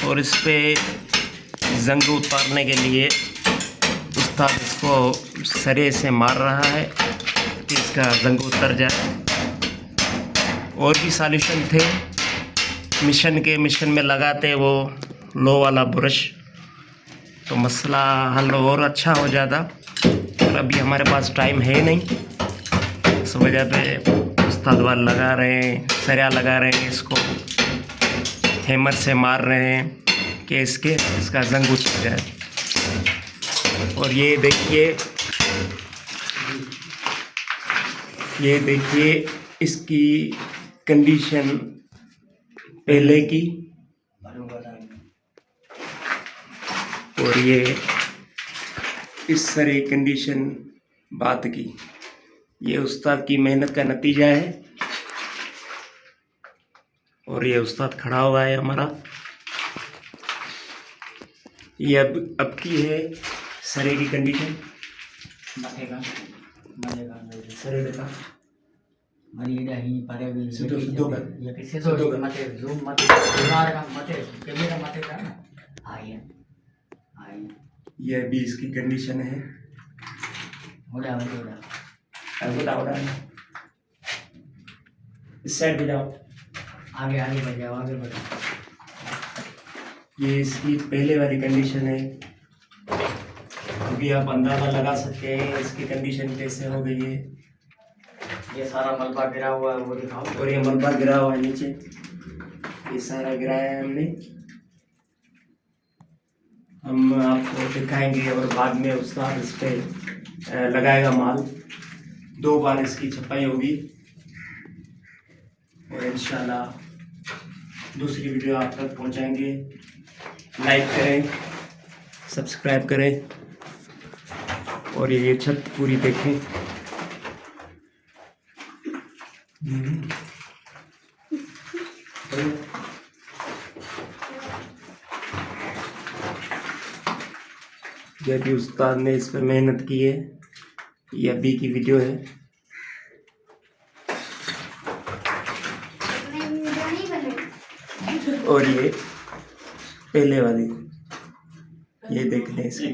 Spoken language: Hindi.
और इस पे जंग उतारने के लिए उस्ताद इसको सरे से मार रहा है कि इसका जंग उतर जाए। और भी सॉल्यूशन थे मिशन में लगाते वो लो वाला ब्रश, तो मसला हल और अच्छा हो जाता, पर अभी हमारे पास टाइम है नहीं। इस वजह पे उस्ताद वाल लगा रहे हैं, सरिया लगा रहे हैं, इसको हैमर से मार रहे हैं कि इसका जंग उतर जाए। और ये देखिए इसकी कंडीशन पहले की, और ये इस सारी कंडीशन बाद की। ये उस्ताद की मेहनत का नतीजा है। और ये उस्ताद खड़ा हुआ है हमारा। ये अब की है सरे की कंडीशन। सरे देखा मरीदा ही परे भी सिद्धो कर ये किसे तो मते जूम मते दिमाग का मते कैमरा मते का ना आई ये भी इसकी कंडीशन है। होड़ा उड़ा इस साइड पे जाओ, आगे बढ़ जाओ, आगे बढ़ो। ये इसकी पहले वाली कंडीशन है। अभी आप अंदाजा लगा सकते हैं इसकी कंडीशन कैसे हो गई है। ये सारा मलबा गिरा हुआ है वो दिखाओ। और ये मलबा गिरा हुआ है नीचे, ये सारा गिराया है हमने। हम आपको दिखाएंगे और बाद में उस्ताद इस पे लगाएगा माल। 2 बार इसकी छपाई होगी और इंशाल्लाह दूसरी वीडियो आप तक पहुंचाएंगे। लाइक करें, सब्सक्राइब करें और ये छत पूरी देखें। जब भी उस्ताद ने इस पर मेहनत की है। ये अभी की वीडियो है। और ये पहले वाली, ये देख लें इसकी।